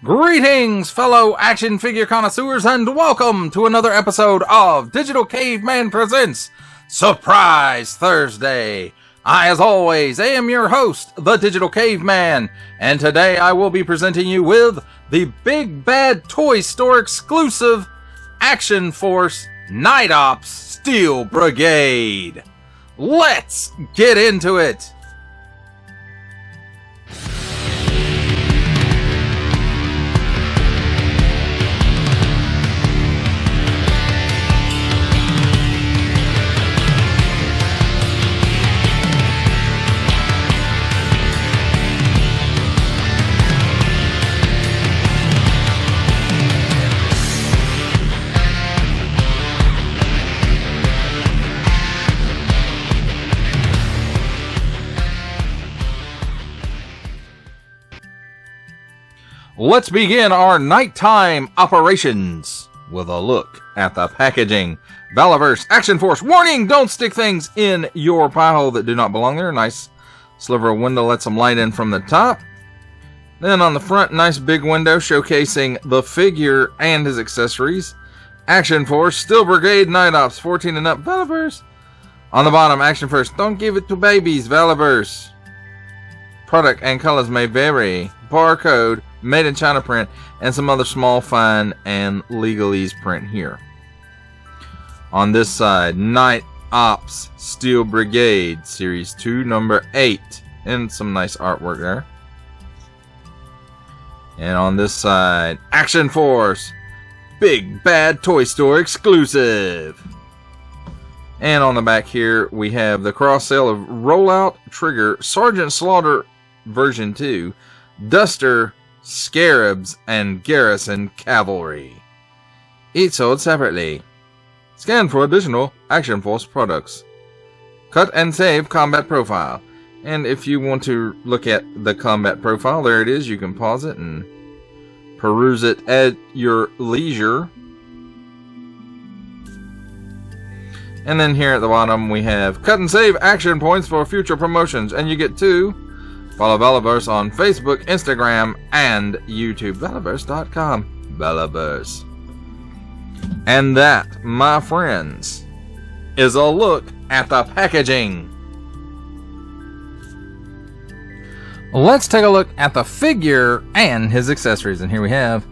Greetings, fellow action figure connoisseurs, and welcome to another episode of Digital Caveman Presents Surprise Thursday. I, as always, am your host, the Digital Caveman, and today I will be presenting you with the Big Bad Toy Store exclusive Action Force Night Ops Steel Brigade. Let's get into it! Let's begin our nighttime operations with a look at the packaging. Valaverse Action Force. Warning! Don't stick things in your pie hole that do not belong there. Nice sliver of window lets some light in from the top. Then on the front, nice big window showcasing the figure and his accessories. Action Force, Steel Brigade, Night Ops, 14 and up, Valaverse. On the bottom, Action Force, don't give it to babies, Valaverse. Product and colors may vary. Barcode, made in China print, and some other small, fine, and legalese print here. On this side, Night Ops Steel Brigade, Series 2, number 8. And some nice artwork there. And on this side, Action Force Big Bad Toy Store exclusive. And on the back here, we have the cross sale of Rollout Trigger Sergeant Slaughter version 2, Duster, Scarabs, and Garrison Cavalry. Each sold separately. Scan for additional Action Force products. Cut and save combat profile. And if you want to look at the combat profile, there it is. You can pause it and peruse it at your leisure. And then here at the bottom we have cut and save action points for future promotions. And you get 2. Follow Valaverse on Facebook, Instagram, and YouTube. Valaverse.com. Valaverse. And that, my friends, is a look at the packaging. Let's take a look at the figure and his accessories. And here we have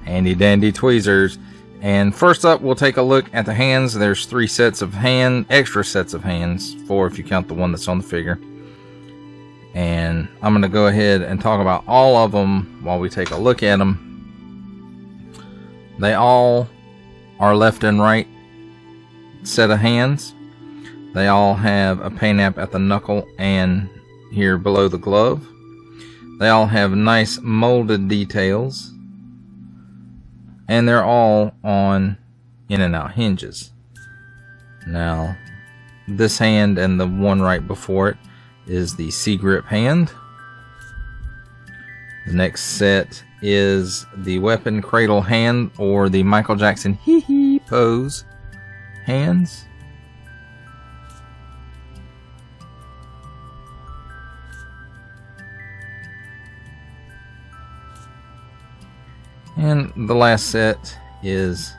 handy dandy tweezers. And first up, we'll take a look at the hands. There's 3 sets of extra sets of hands. 4 if you count the one that's on the figure. And I'm going to go ahead and talk about all of them while we take a look at them. They all are left and right set of hands. They all have a paint app at the knuckle and here below the glove. They all have nice molded details. And they're all on in and out hinges. Now, this hand and the one right before it is the C-grip hand. The next set is the weapon cradle hand, or the Michael Jackson hee-hee pose hands. And the last set is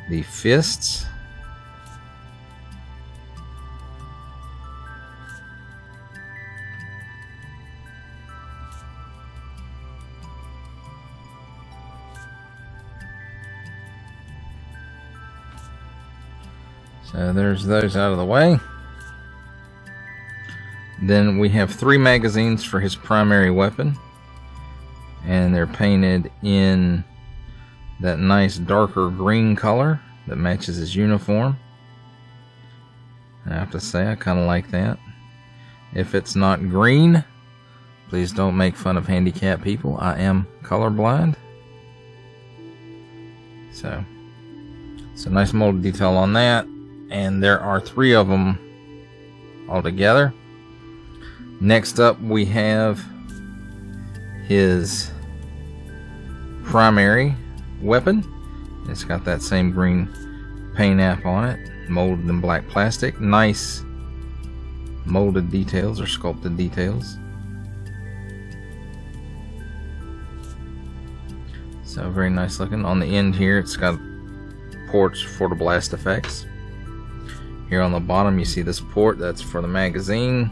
the fists. So there's those out of the way. Then we have 3 magazines for his primary weapon. And they're painted in that nice darker green color that matches his uniform. I have to say, I kind of like that. If it's not green, please don't make fun of handicapped people. I am colorblind. So it's a nice molded detail on that. And there are 3 of them altogether. Next up, we have his primary weapon. It's got that same green paint app on it, molded in black plastic. Nice molded details or sculpted details. So very nice looking. On the end here, it's got ports for the blast effects. Here on the bottom, you see this port. That's for the magazine.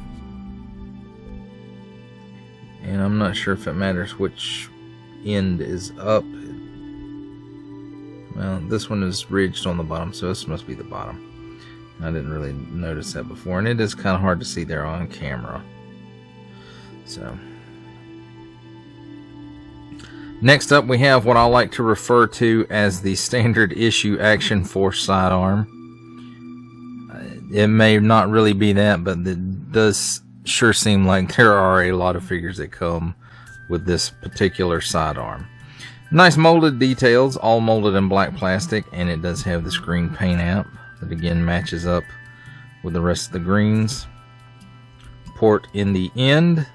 And I'm not sure if it matters which end is up. Well, this one is ridged on the bottom, so this must be the bottom. I didn't really notice that before, and it is kind of hard to see there on camera. So, next up we have what I like to refer to as the standard issue Action Force sidearm. It may not really be that, but it does sure seem like there are a lot of figures that come with this particular sidearm. Nice molded details, all molded in black plastic, and it does have this green paint app that again matches up with the rest of the greens. Port in the end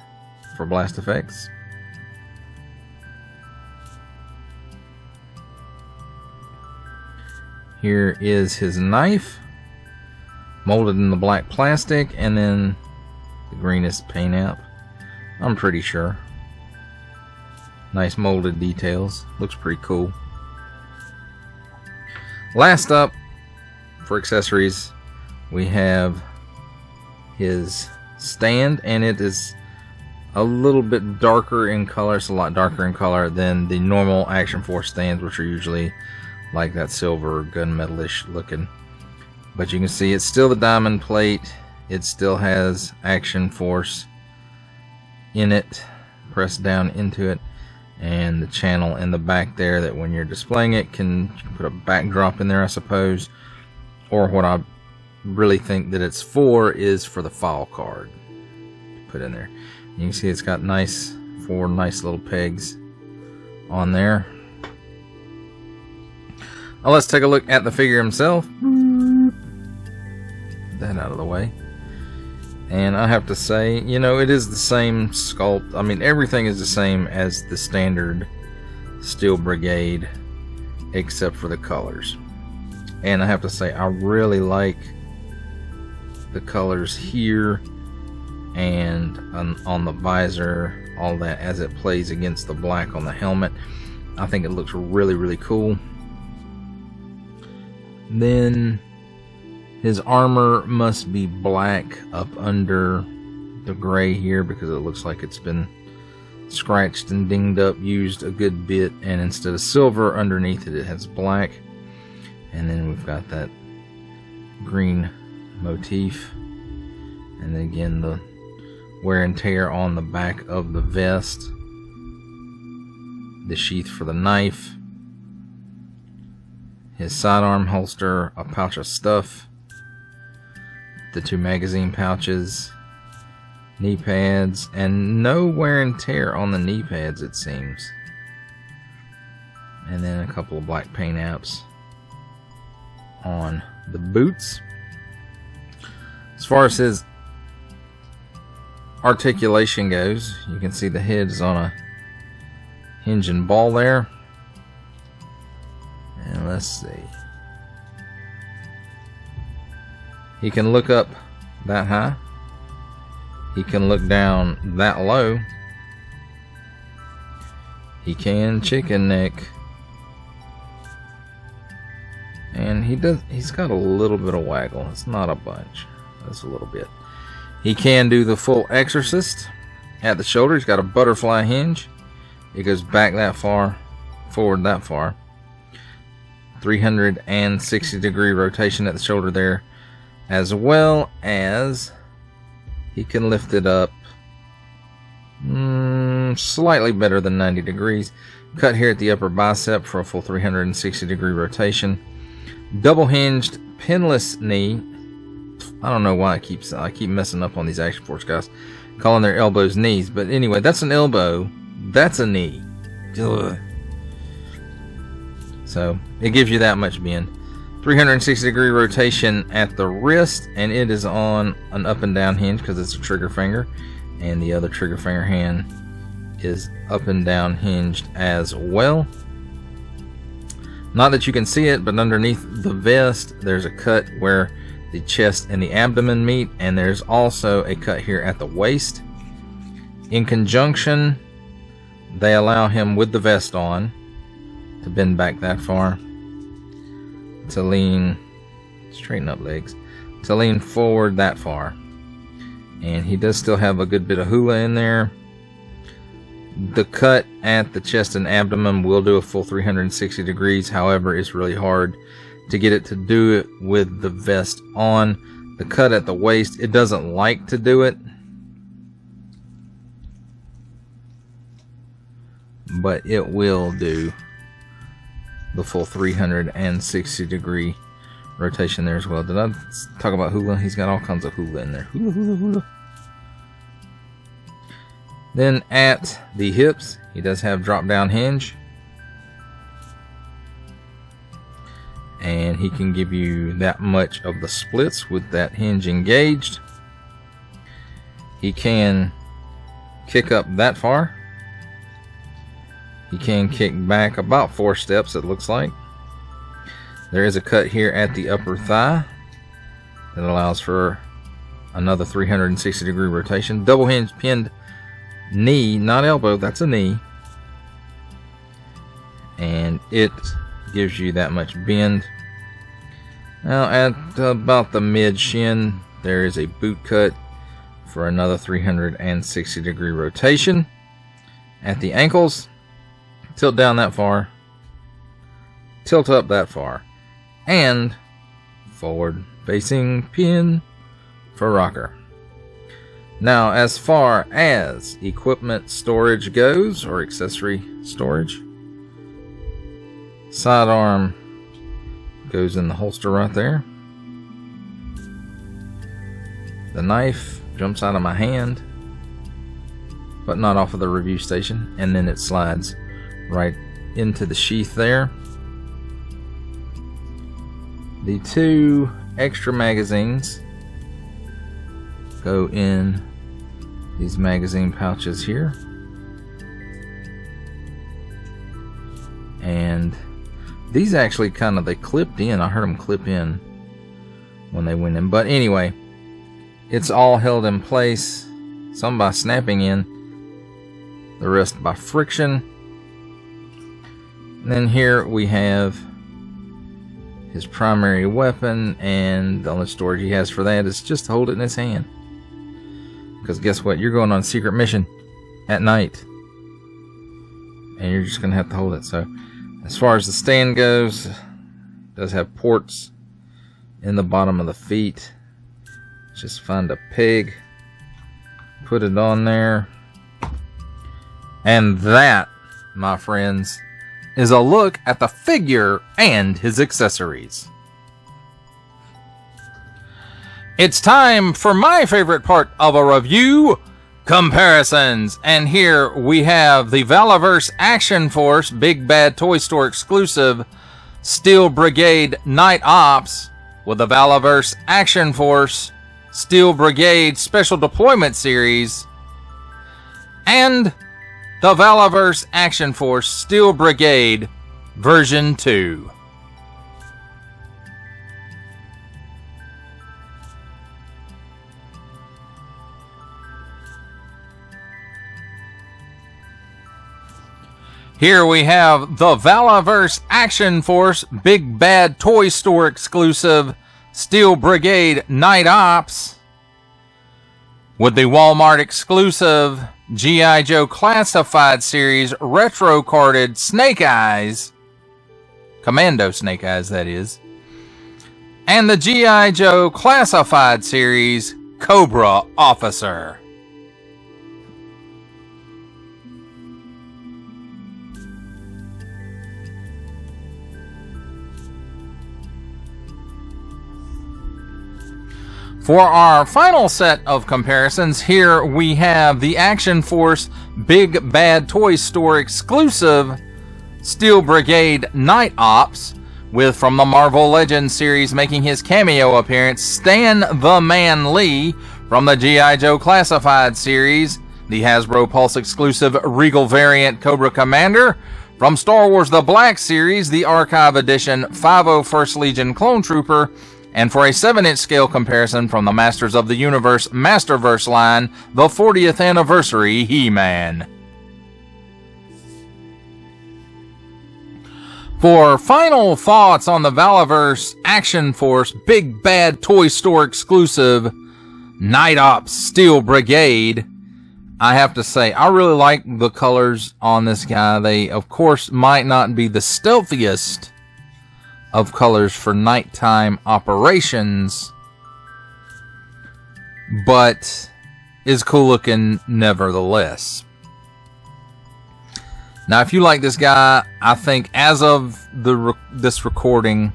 for blast effects. Here is his knife, molded in the black plastic, and then the greenest paint app, I'm pretty sure. Nice molded details, looks pretty cool. Last up for accessories, we have his stand, and it is a little bit darker in color. It's a lot darker in color than the normal Action Force stands, which are usually like that silver gunmetal-ish looking. But you can see it's still the diamond plate. It still has Action Force in it, pressed down into it, and the channel in the back there that when you're displaying it you can put a backdrop in there, I suppose. Or what I really think that it's for is for the file card to put in there. You can see it's got four nice little pegs on there. Now let's take a look at the figure himself. Get that out of the way. And I have to say, you know, it is the same sculpt. I mean, everything is the same as the standard Steel Brigade, except for the colors. And I have to say, I really like the colors here and on the visor, all that, as it plays against the black on the helmet. I think it looks really, really cool. Then his armor must be black up under the gray here, because it looks like it's been scratched and dinged up, used a good bit, and instead of silver underneath it, it has black. And then we've got that green motif, and then again the wear and tear on the back of the vest, the sheath for the knife, his sidearm holster, a pouch of stuff, the two magazine pouches, knee pads, and no wear and tear on the knee pads, it seems. And then a couple of black paint apps on the boots. As far as his articulation goes, you can see the head is on a hinge and ball there. And let's see. He can look up that high. He can look down that low. He can chicken neck. And he's got a little bit of waggle. It's not a bunch. That's a little bit. He can do the full exorcist at the shoulder. He's got a butterfly hinge. It goes back that far, forward that far. 360-degree rotation at the shoulder there, as well as he can lift it up slightly better than 90 degrees. Cut here at the upper bicep for a full 360-degree rotation. Double hinged pinless knee. I don't know why I keep messing up on these Action Force guys, calling their elbows knees, but anyway, that's an elbow, that's a knee. Ugh. So it gives you that much bend. 360-degree rotation at the wrist, and it is on an up and down hinge because it's a trigger finger, and the other trigger finger hand is up and down hinged as well. Not that you can see it, but underneath the vest there's a cut where the chest and the abdomen meet, and there's also a cut here at the waist. In conjunction, they allow him with the vest on to bend back that far, to lean, straighten up legs, to lean forward that far. And he does still have a good bit of hula in there. The cut at the chest and abdomen will do a full 360 degrees. However, it's really hard to get it to do it with the vest on. The cut at the waist, it doesn't like to do it, but it will do the full 360 degree rotation there as well. Did I talk about hula? He's got all kinds of hula in there. Hula, hula, hula. Then at the hips, he does have drop down hinge. And he can give you that much of the splits with that hinge engaged. He can kick up that far. He can kick back about 4 steps, it looks like. There is a cut here at the upper thigh that allows for another 360 degree rotation. Double hinge pinned knee, not elbow, that's a knee. And it gives you that much bend. Now at about the mid shin, there is a boot cut for another 360 degree rotation. At the ankles, tilt down that far, tilt up that far, and forward facing pin for rocker. Now as far as equipment storage goes, or accessory storage, sidearm goes in the holster right there. The knife jumps out of my hand, but not off of the review station, and then it slides right into the sheath there. The 2 extra magazines go in these magazine pouches here, and these actually they clipped in. I heard them clip in when they went in, but anyway, it's all held in place, some by snapping in, the rest by friction. And then here we have his primary weapon, and the only storage he has for that is just to hold it in his hand. Because guess what? You're going on a secret mission at night, and you're just going to have to hold it. So as far as the stand goes, it does have ports in the bottom of the feet. Just find a peg, put it on there, and that, my friends, is a look at the figure and his accessories. It's time for my favorite part of a review, comparisons. And here we have the Valaverse Action Force Big Bad Toy Store exclusive Steel Brigade Night Ops with the Valaverse Action Force Steel Brigade Special Deployment Series and the Valaverse Action Force Steel Brigade Version 2. Here we have the Valaverse Action Force Big Bad Toy Store exclusive Steel Brigade Night Ops with the Walmart exclusive G.I. Joe Classified Series retro carded Snake Eyes, Commando Snake Eyes that is, and the G.I. Joe Classified Series Cobra Officer. For our final set of comparisons, here we have the Action Force Big Bad Toy Store exclusive Steel Brigade Night Ops, with from the Marvel Legends series making his cameo appearance, Stan the Man Lee from the G.I. Joe Classified series, the Hasbro Pulse exclusive Regal variant Cobra Commander, from Star Wars The Black Series, the Archive Edition 501st Legion Clone Trooper, and for a 7-inch scale comparison from the Masters of the Universe Masterverse line, the 40th Anniversary He-Man. For final thoughts on the Valaverse Action Force Big Bad Toy Store exclusive Night Ops Steel Brigade, I have to say, I really like the colors on this guy. They, of course, might not be the stealthiest of colors for nighttime operations, but is cool looking nevertheless. Now, if you like this guy, I think as of this recording,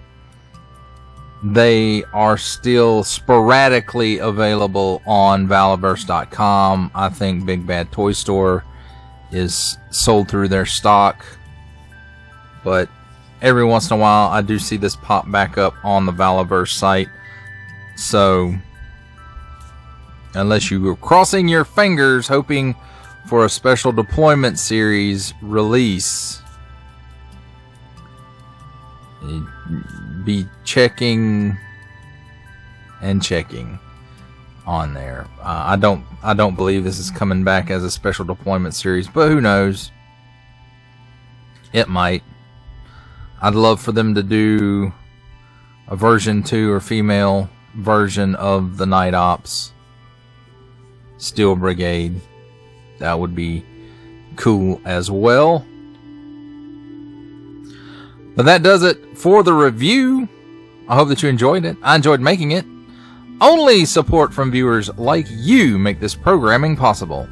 they are still sporadically available on Valaverse.com. I think Big Bad Toy Store is sold through their stock, but every once in a while I do see this pop back up on the Valaverse site. So unless you were crossing your fingers hoping for a special deployment series release, be checking and checking on there. I don't believe this is coming back as a special deployment series, but who knows? It might. I'd love for them to do a version 2 or female version of the Night Ops Steel Brigade. That would be cool as well. But that does it for the review. I hope that you enjoyed it. I enjoyed making it. Only support from viewers like you make this programming possible.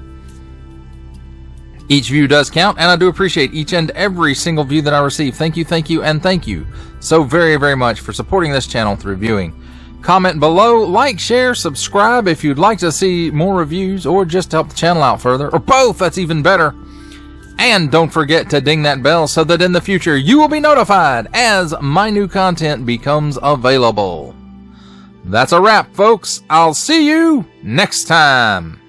Each view does count, and I do appreciate each and every single view that I receive. Thank you, and thank you so very, very much for supporting this channel through viewing. Comment below, like, share, subscribe if you'd like to see more reviews or just to help the channel out further, or both, that's even better. And don't forget to ding that bell so that in the future you will be notified as my new content becomes available. That's a wrap, folks. I'll see you next time.